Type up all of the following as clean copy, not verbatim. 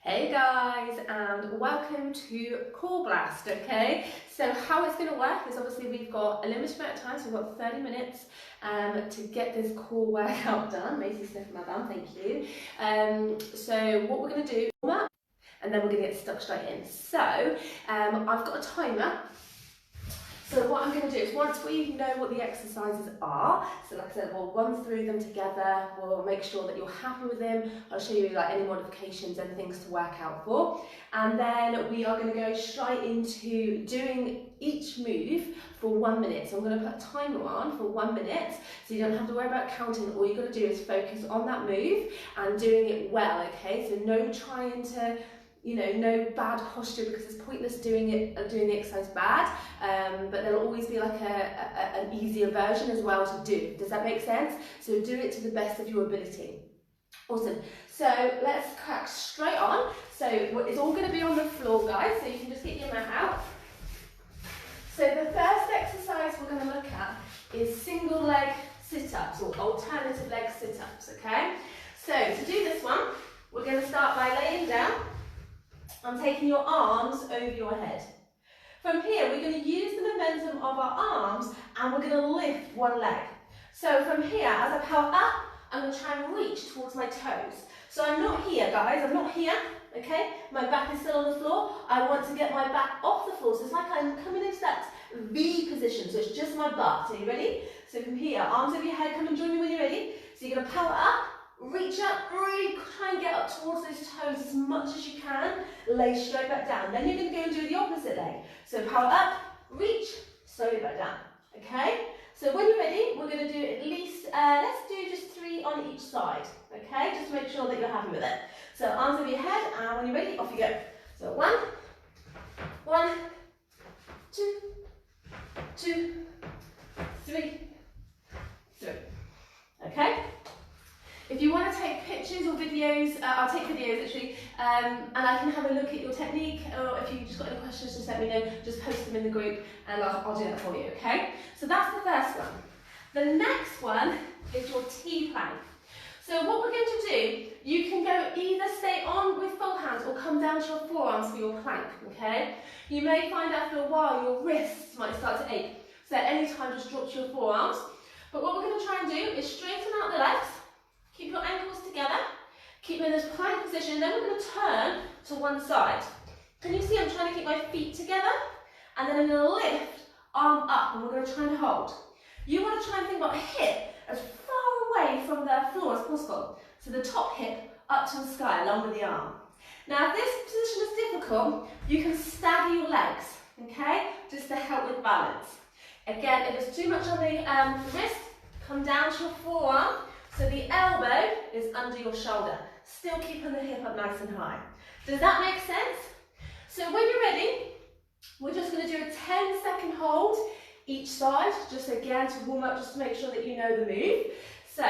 Hey guys, and welcome to Core Blast, okay? So how it's going to work is obviously we've got a limited amount of time, so we've got 30 minutes to get this core workout done. Macy sniffing my bum, thank you. So what we're going to do, warm up, and then we're going to get stuck straight in. So I've got a timer. So what I'm going to do is once we know what the exercises are, so like I said, we'll run through them together, we'll make sure that you're happy with them, I'll show you like any modifications and things to work out for, and then we are going to go straight into doing each move for 1 minute. So I'm going to put a timer on for 1 minute, so you don't have to worry about counting. All you've got to do is focus on that move and doing it well, okay? So no trying to, no bad posture, because it's pointless doing the exercise bad, but there'll always be like an easier version as well to do. Does that make sense? So do it to the best of your ability. Awesome. So let's crack straight on. So it's all going to be on the floor, guys, so you can just get your mat out. So the first exercise we're going to look at is single leg sit-ups or alternative leg sit-ups, okay? So to do this one, we're going to start by laying down. I'm taking your arms over your head. From here, we're going to use the momentum of our arms and we're going to lift one leg. So from here, as I power up, I'm going to try and reach towards my toes. So I'm not here, guys, I'm not here, okay? My back is still on the floor. I want to get my back off the floor. So it's like I'm coming into that V position, so it's just my butt. Are you ready? So from here, arms over your head, come and join me when you're ready. So you're going to power up. Reach up, really try and get up towards those toes as much as you can. Lay straight back down. Then you're going to go and do the opposite leg. So power up, reach, slowly back down. Okay? So when you're ready, we're going to do at least, let's do just 3 on each side. Okay? Just to make sure that you're happy with it. So arms over your head, and when you're ready, off you go. So 1, 2, 2, 3, 3. Okay? If you want to take pictures or videos, I'll take videos actually, and I can have a look at your technique, or if you've just got any questions, just let me know, just post them in the group and I'll do that for you, okay? So that's the first one. The next one is your T-plank. So what we're going to do, you can go either stay on with full hands or come down to your forearms for your plank, okay? You may find after a while your wrists might start to ache, so at any time just drop to your forearms. But what we're going to try and do is straighten out the legs. Keep your ankles together, keep in this plank position, then we're going to turn to one side. Can you see I'm trying to keep my feet together? And then I'm going to lift, arm up, and we're going to try and hold. You want to try and think about the hip as far away from the floor as possible. So the top hip up to the sky along with the arm. Now if this position is difficult, you can stagger your legs, okay? Just to help with balance. Again, if it's too much on the wrist, come down to your forearm. So the elbow is under your shoulder, still keeping the hip up nice and high. Does that make sense? So when you're ready, we're just going to do a 10-second hold each side, just again to warm up, just to make sure that you know the move. So,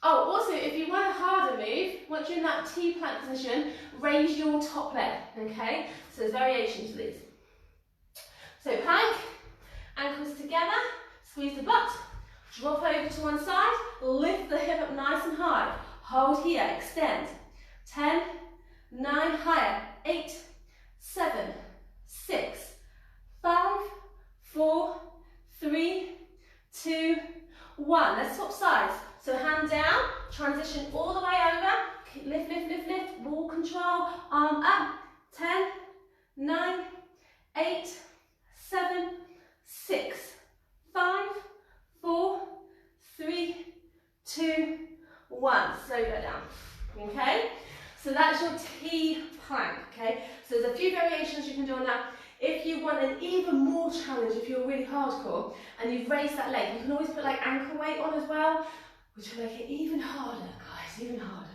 also if you want a harder move, once you're in that T-plank position, raise your top leg, okay? So there's variations to these. So plank, ankles together, squeeze the butt. Drop over to one side, lift the hip up nice and high. Hold here, extend. 10, 9, higher. 8, 7, 6, 5, 4, 3, 2, 1. Let's swap sides. So hand down, transition all the way over. Lift, lift, lift, lift. Ball control, arm up. 10, 9, 8, 7, 6, 5, 4, 3, 2, 1. Slow that down. Okay? So that's your T-plank. Okay? So there's a few variations you can do on that. If you want an even more challenge, if you're really hardcore and you've raised that leg, you can always put like ankle weight on as well, which will make it even harder, guys, even harder.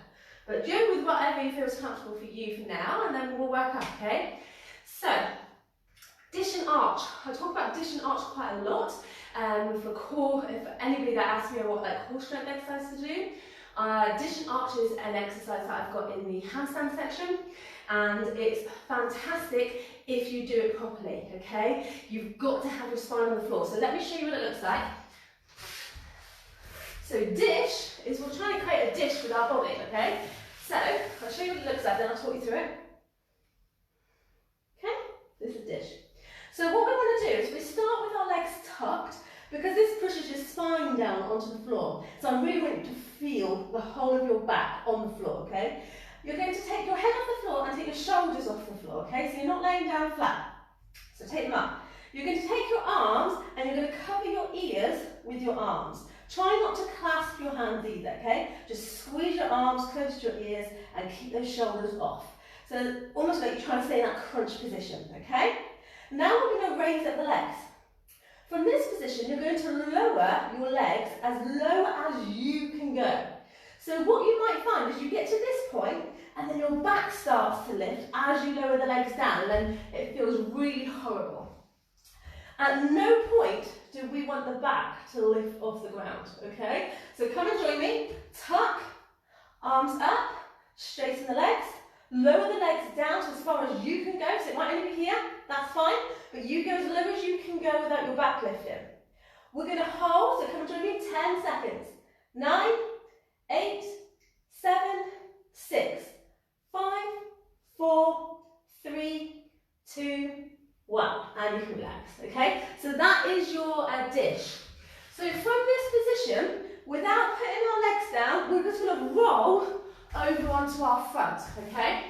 But do with whatever you feel is comfortable for you for now, and then we'll work up, okay? So, dish and arch. I talk about dish and arch quite a lot. For core, if anybody that asks me what like core strength exercise to do, dish and arch is an exercise that I've got in the handstand section, and it's fantastic if you do it properly, okay? You've got to have your spine on the floor. So let me show you what it looks like. So dish is, we're trying to create a dish with our body, okay? So I'll show you what then I'll talk you through it. Okay, this is dish. So what we want to do is we start with our legs tucked, because this pushes your spine down onto the floor. So I really want you to feel the whole of your back on the floor, okay? You're going to take your head off the floor and take your shoulders off the floor, okay? So you're not laying down flat. So take them up. You're going to take your arms and you're going to cover your ears with your arms. Try not to clasp your hands either, okay? Just squeeze your arms close to your ears and keep those shoulders off. So almost like you're trying to stay in that crunch position, okay? Now we're going to raise up the legs. From this position, you're going to lower your legs as low as you can go. So what you might find is you get to this point and then your back starts to lift as you lower the legs down, and then it feels really horrible. At no point do we want the back to lift off the ground, okay? So come and join me. Tuck, arms up, straighten the legs, lower the legs down to as far as you can go. So it might only be here, that's fine, but you go as low as you can go without your back lifting. We're going to hold, so come and join me, 10 seconds. 9, 8, 7, 6, 5, 4, 3, 2, 1, and you can relax, okay? So that is your dish. So from this position, without putting our legs down, we're just going to roll over onto our front, okay?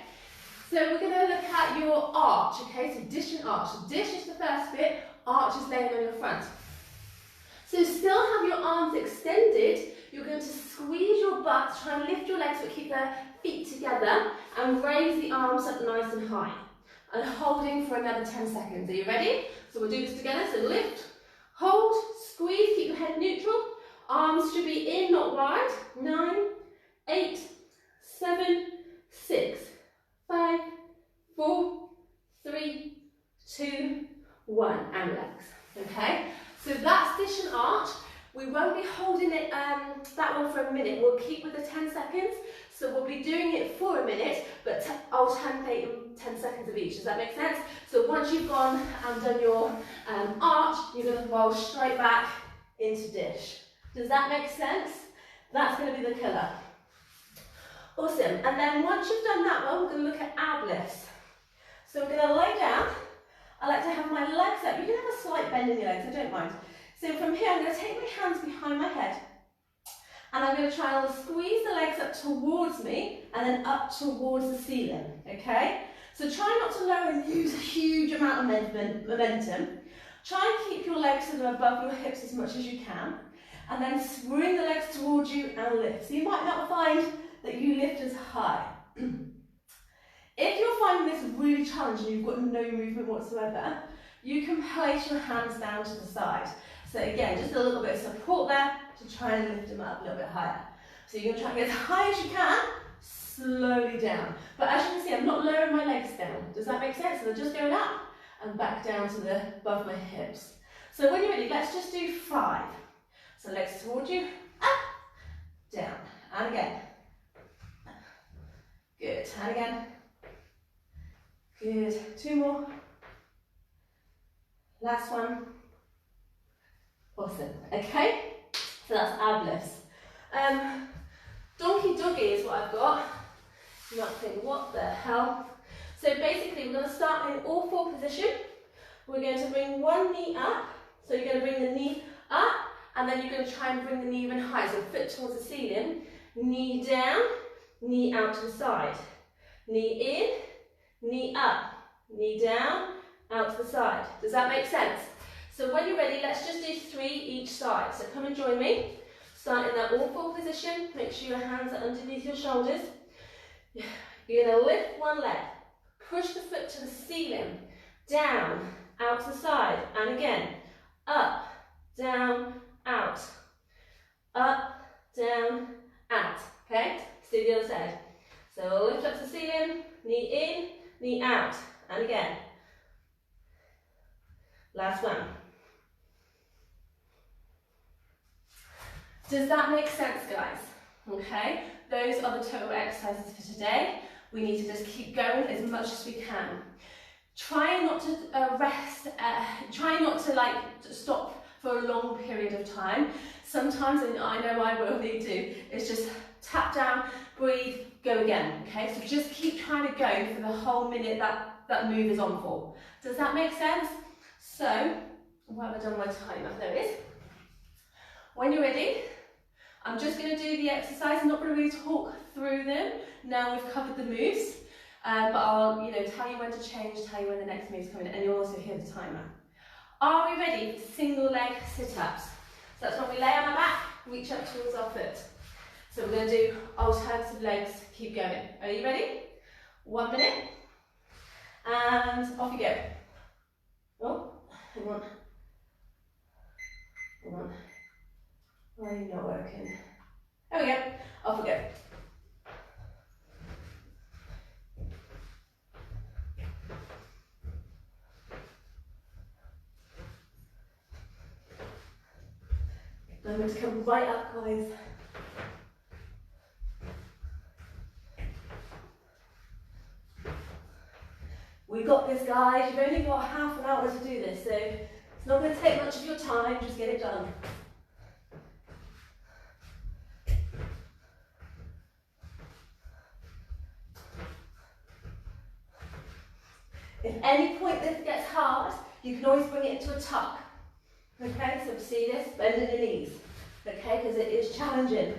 So we're going to look at your arch, okay? So dish and arch. So dish is the first bit, arch is laying on your front. So still have your arms extended. You're going to squeeze your butt, try and lift your legs but keep the feet together, and raise the arms up nice and high. And holding for another 10 seconds. Are you ready? So we'll do this together. So lift, hold, squeeze, keep your head neutral. Arms should be in, not wide. 9, 8, 7, 6, 5, 4, 3, 2, 1, and relax. Okay? So that's dish and arch. We won't be holding it that one for a minute. We'll keep with the 10 seconds. So we'll be doing it for a minute, but alternate in 10 seconds of each. Does that make sense? So once you've gone and done your arch, you're going to roll straight back into dish. Does that make sense? That's going to be the killer. Awesome. And then once you've done that one, we're going to look at ab lifts. So we're going to lay down. I like to have my legs up. You can have a slight bend in your legs, I don't mind. So from here, I'm going to take my hands behind my head. And I'm going to try and squeeze the legs up towards me and then up towards the ceiling, okay? So try not to lower and use a huge amount of momentum. Try and keep your legs sort of above your hips as much as you can. And then bring the legs towards you and lift. So you might not find that you lift as high. If you're finding this really challenging, you've got no movement whatsoever, you can place your hands down to the side. So again, just a little bit of support there to try and lift them up a little bit higher. So you're going to try and get as high as you can, slowly down. But as you can see, I'm not lowering my legs down. Does that make sense? So they're just going up and back down to the above my hips. So when you're ready, let's just do 5. So legs towards you, up, down, and again. Good, and again. Good, 2 more. Last one. Awesome, okay? So that's ab lifts. Donkey doggy is what I've got. You might think, what the hell? So basically, we're going to start in all 4 position. We're going to bring one knee up. So you're going to bring the knee up, and then you're going to try and bring the knee even higher. So foot towards the ceiling, knee down, knee out to the side. Knee in, knee up, knee down, out to the side. Does that make sense? So when you're ready, let's just do 3 each side. So come and join me. Start in that all 4 position. Make sure your hands are underneath your shoulders. You're going to lift one leg. Push the foot to the ceiling. Down, out to the side. And again, up, down, out. Up, down, out. Okay? Let's do the other side. So lift up to the ceiling, knee in, knee out. And again. Last one. Does that make sense, guys? Okay, those are the total exercises for today. We need to just keep going as much as we can. Try not to rest, try not to stop for a long period of time. Sometimes, and I know I will need to, is just tap down, breathe, go again, okay? So just keep trying to go for the whole minute that move is on for. Does that make sense? So, what have I done my timer? There it is. When you're ready, I'm just going to do the exercise. I'm not going to really talk through them. Now we've covered the moves, but I'll tell you when to change, tell you when the next move's coming, and you'll also hear the timer. Are we ready for single leg sit-ups? So that's when we lay on our back, reach up towards our foot. So we're going to do alternative legs, keep going. Are you ready? 1 minute, and off you go. Oh, hang on. Hang on. Why are you not working? There we go, off we go. I'm going to come right up, guys. We got this, guys. You've only got half an hour to do this, so it's not going to take much of your time. Just get it done. If any point this gets hard, you can always bring it into a tuck. Okay, so see this? Bending the knees. Okay, because it is challenging.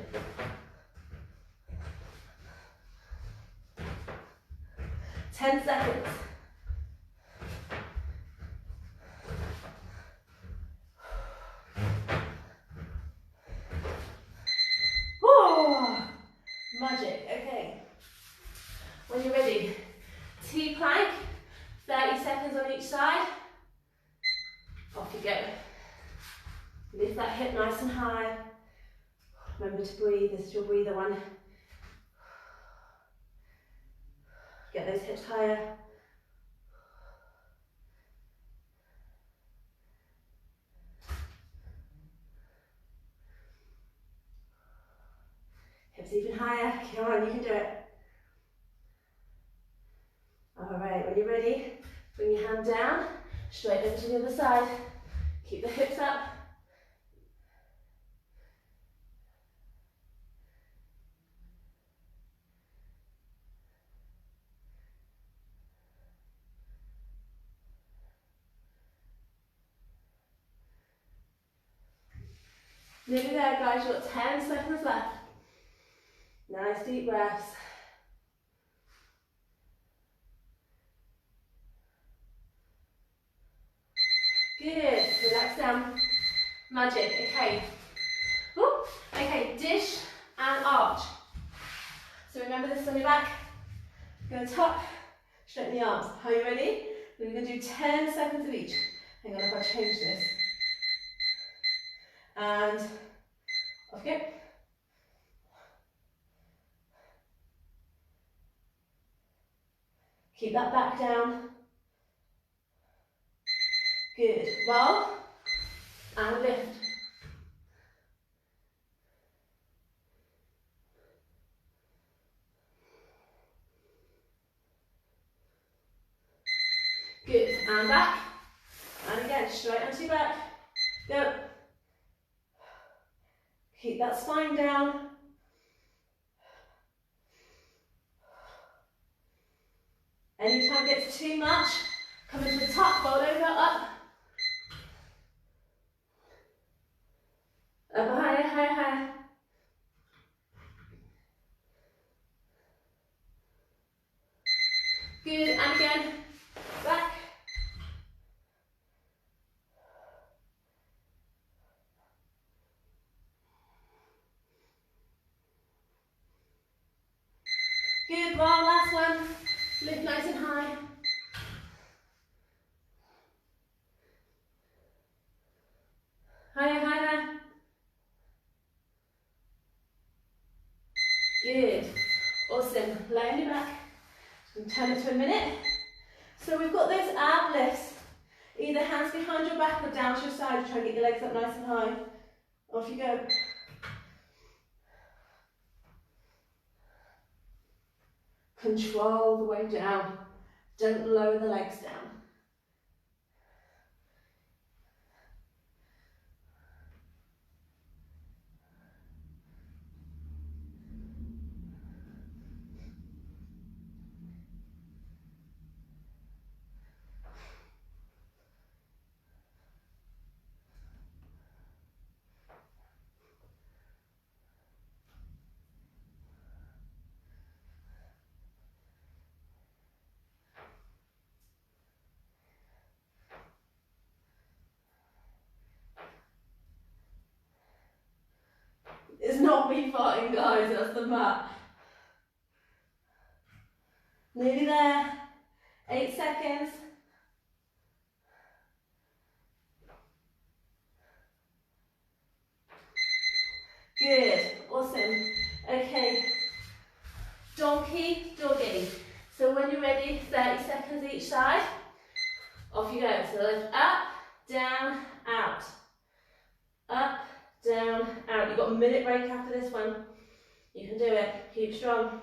Ten seconds. Oh, magic. Okay. When you're ready, T-plank, 30 seconds on each side. Off you go. Lift that hip nice and high. Remember to breathe, this is your breather one. Get those hips higher. Hips even higher. Come on, you can do it. Alright, when you're ready, bring your hand down, straight over to the other side. Keep the hips up. Nearly there, guys. You've got 10 seconds left. Nice deep breaths. Good. Relax down. Magic. Okay. Ooh. Okay. Dish and arch. So remember this on your back. You're going to tuck, straighten the arms. Are you ready? We're going to do 10 seconds of each. Hang on if I change this. And off you go. Keep that back down. Good. Roll and lift. Good. And back. And again, straight onto your back. Go. Keep that spine down. Anytime it gets too much, come into a tuck, roll over, up. Up higher, higher, higher. Good, and again, back. Good, well, last one. Lift nice and high. Higher, higher. Good. Awesome. Lay on your back. And turn it to a minute. So we've got those ab lifts. Either hands behind your back or down to your side. Try and get your legs up nice and high. Off you go. Control the way down. Don't lower the legs down. be farting, guys, that's the mat. Nearly there. 8 seconds. Good, awesome. Okay, donkey, doggy. So when you're ready, 30 seconds each side. Off you go. So lift up, down, out. Up, down, out. You've got a minute break after this one. You can do it. Keep strong.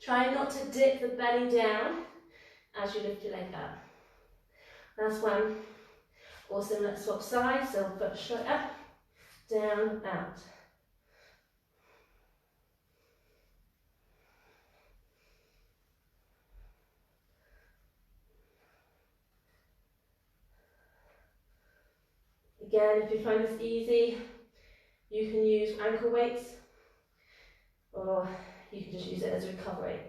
Try not to dip the belly down as you lift your leg up. Last one. Awesome, let's swap sides. So foot straight up, down, out. Again, if you find this easy, you can use ankle weights, or you can just use it as recovery.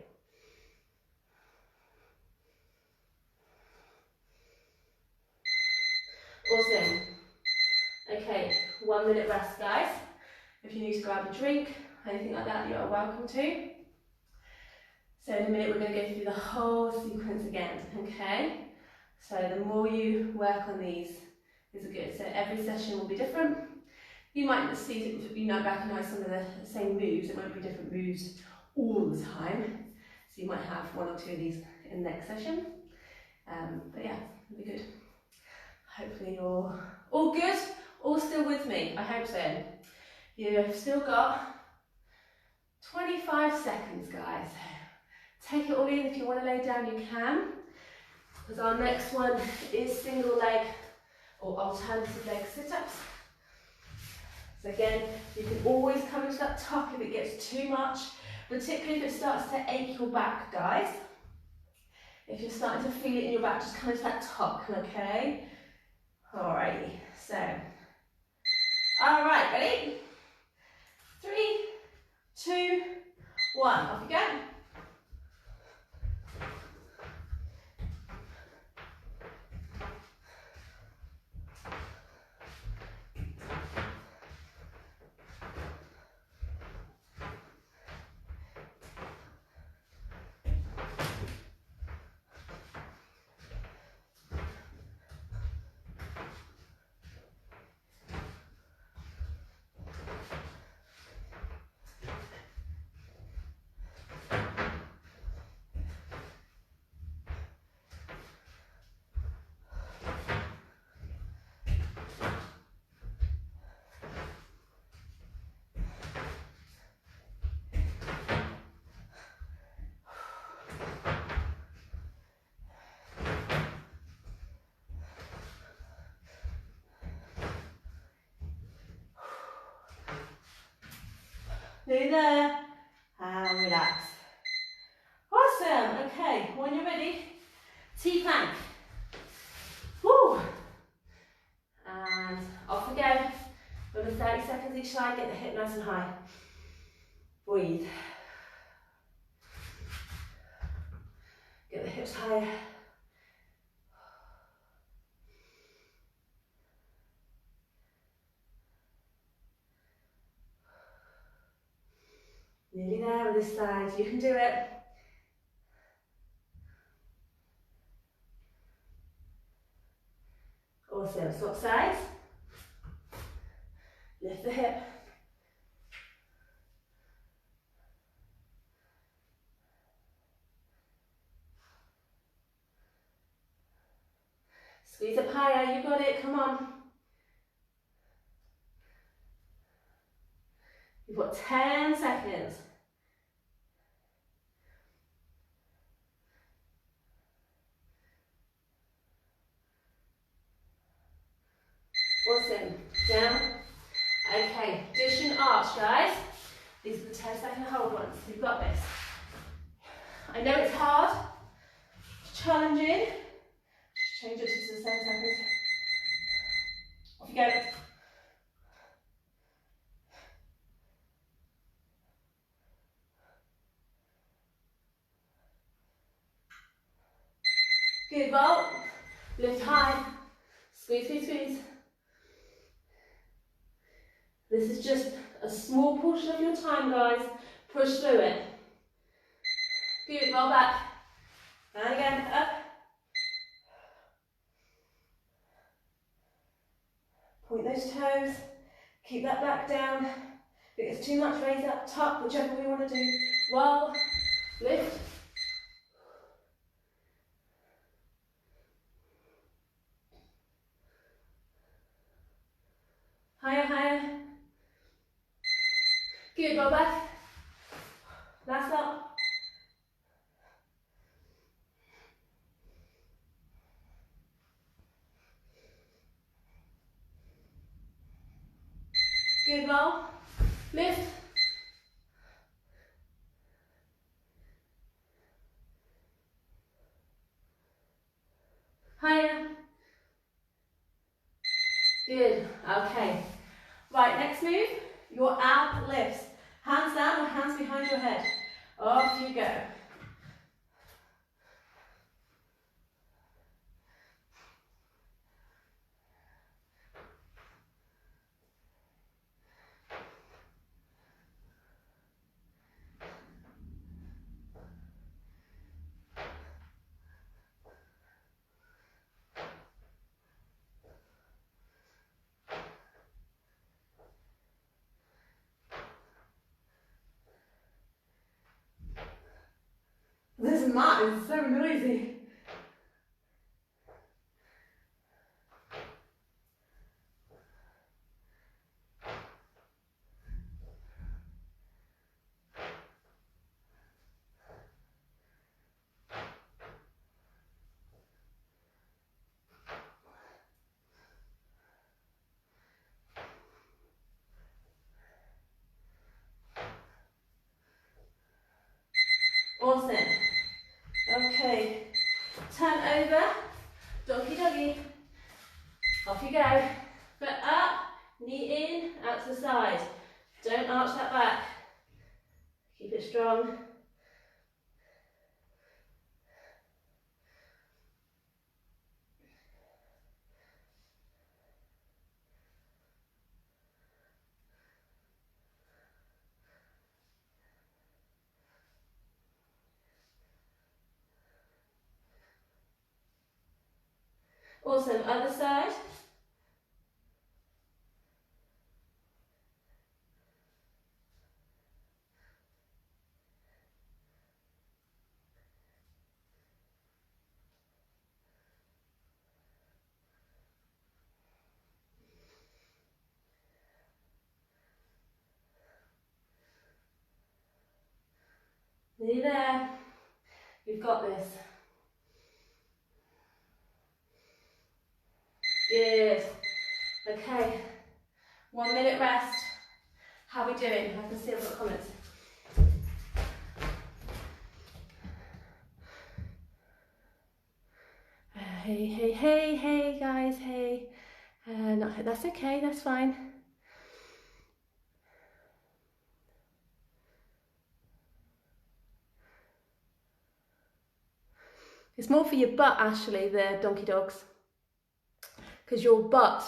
Awesome. Okay, 1 minute rest, guys. If you need to grab a drink, anything like that, you are welcome to. So in a minute, we're going to go through the whole sequence again, okay? So the more you work on these, is good. So every session will be different. You might see, recognise some of the same moves. It won't be different moves all the time. So you might have 1 or 2 of these in the next session. But yeah, it'll be good. Hopefully you're all good, all still with me. I hope so. You've still got 25 seconds, guys. Take it all in. If you want to lay down, you can. Because our next one is single leg or alternative leg sit-ups. So again, you can always come into that tuck if it gets too much, particularly if it starts to ache your back, guys. If you're starting to feel it in your back, just come into that tuck, okay? Alrighty, so, alright, ready? 3, 2, 1, off you go. Nearly there, and relax. Awesome, okay, when you're ready, T-plank. Woo! And off we go. Over 30 seconds each side, get the hip nice and high. Breathe. Get the hips higher. Nearly there on this side, you can do it. Awesome, swap sides. Lift the hip. Squeeze up higher, you got it, come on. You've got 10 seconds. Awesome, down. Okay, dish and arch, guys. These are the 10-second hold ones, you've got this. I know it's hard, it's challenging. Just change it to the 7 seconds. Off you go. Good, roll. Lift high. Squeeze, squeeze, squeeze. This is just a small portion of your time, guys. Push through it. Good, roll back. And again, up. Point those toes. Keep that back down. If it's too much, raise up, tuck, whichever we want to do. Roll, lift. Higher, higher. Good, roll back. Last up. Good, roll. Lift. Higher. Good, okay. Right, next move, your ab lifts. Hands down or hands behind your head. Off you go. This mat is so noisy. Awesome. Okay, turn over, donkey doggy. Off you go. Foot up, knee in, out to the side. Don't arch that back. Keep it strong. Awesome, other side. Nearly there. You've got this. Good. Okay. 1 minute rest. How are we doing? I can see I've got comments. Hey, guys, hey. That's okay, that's fine. It's more for your butt, actually, the donkey dogs. Because your butt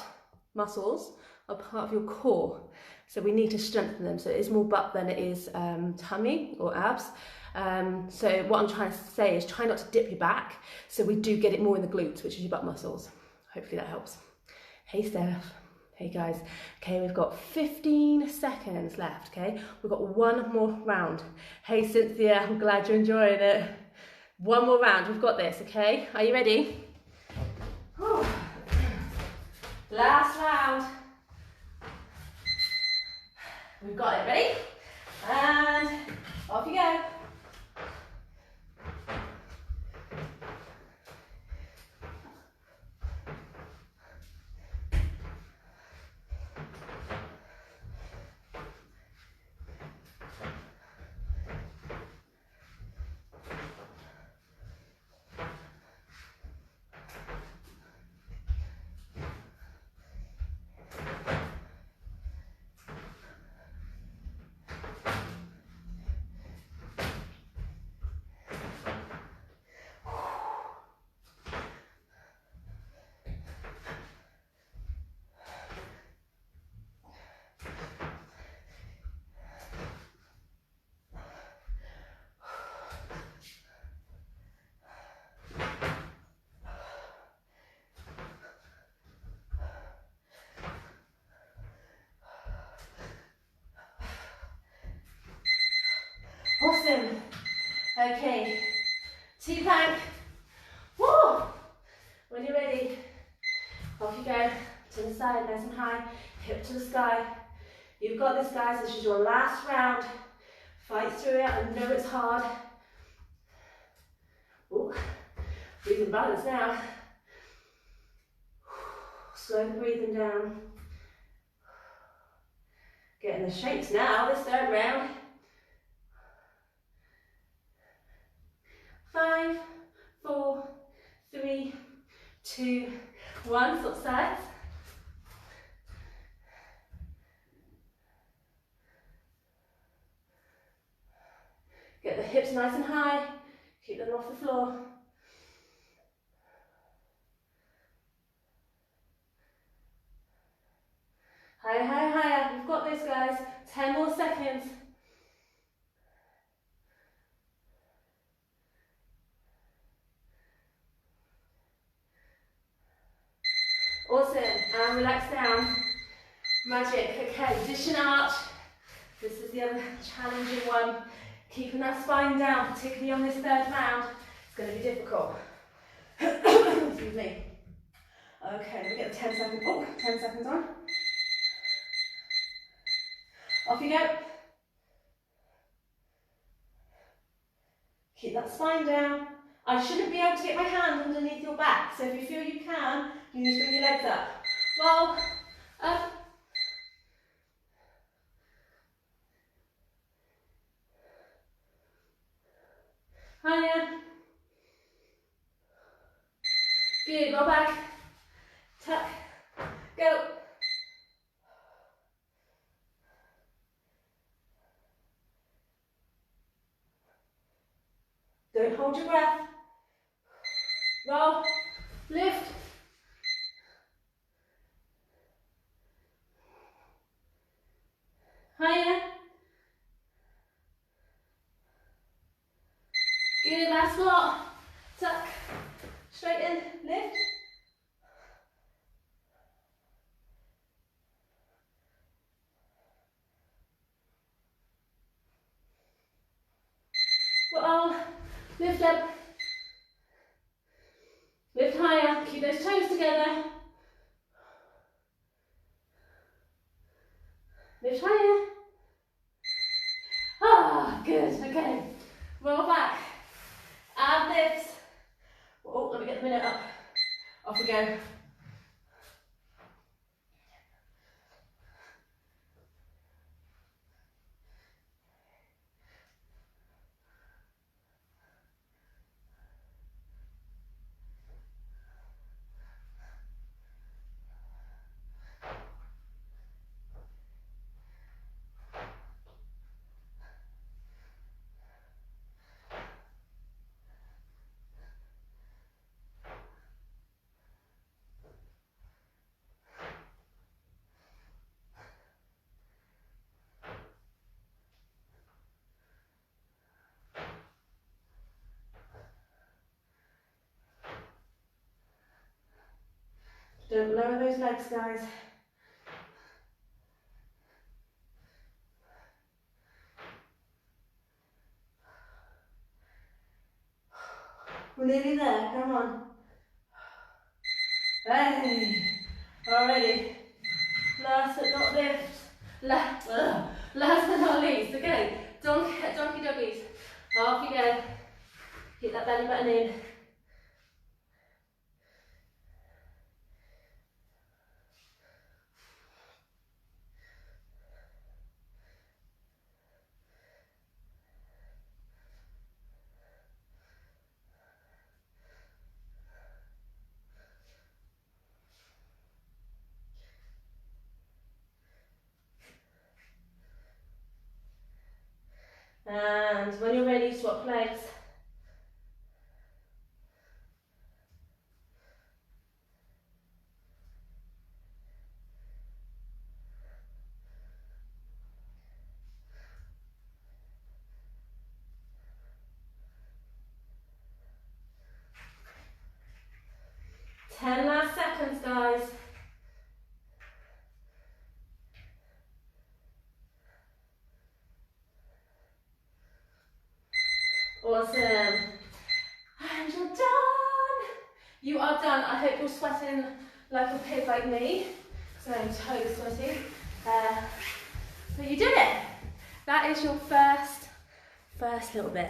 muscles are part of your core. So we need to strengthen them. So it is more butt than it is tummy or abs. So what I'm trying to say is try not to dip your back. So we do get it more in the glutes, which is your butt muscles. Hopefully that helps. Hey, Steph. Hey, guys. Okay, we've got 15 seconds left, okay? We've got one more round. Hey, Cynthia, I'm glad you're enjoying it. One more round, we've got this, okay? Are you ready? Whew. Last round. We've got it, ready? And off you go. Okay, T-plank. Woo! When you're ready, off you go, to the side, nice and high, hip to the sky. You've got this, guys. This is your last round. Fight through it. I know it's hard. Ooh, breathing balance now. Slow the breathing down. Getting the shapes now, this third round. 5, 4, 3, 2, 1. Swap sides. Get the hips nice and high. Keep them off the floor. Higher, higher, higher. You've got this, guys. 10 more seconds. Awesome. And relax down. Magic. Okay, dish and arch. This is the other challenging one. Keeping that spine down, particularly on this third round, it's going to be difficult. Excuse me. Okay, we get 10 seconds. Oh, 10 seconds on. Off you go. Keep that spine down. I shouldn't be able to get my hand underneath your back, so if you feel you can, you need to bring your legs up. Roll, up. Higher. Good, roll back. Tuck. Go. Don't hold your breath. Roll. Lift. Higher. Good, last lot. Tuck. Straighten. Lift. Roll. Lift up. Lift higher. Keep those toes together. Lift higher. Ah, good. Okay. Roll back. Ab lifts. Oh, let me get the minute up. Off we go. Don't lower those legs, guys. We're nearly there, come on. Hey, already. Last but not least. Last but not least. Okay, donkey doggies. Off you go. Keep that belly button in. And when you're ready, swap legs. Ten last seconds, guys. Awesome. You are done. I hope you're sweating like a pig like me, because I'm totally sweaty. But you did it. That is your first little bit.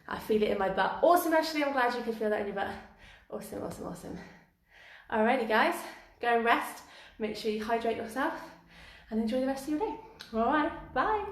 I feel it in my butt. Awesome, Ashley. I'm glad you could feel that in your butt. Awesome, awesome, awesome. Alrighty, guys. Go and rest. Make sure you hydrate yourself and enjoy the rest of your day. Alright, bye.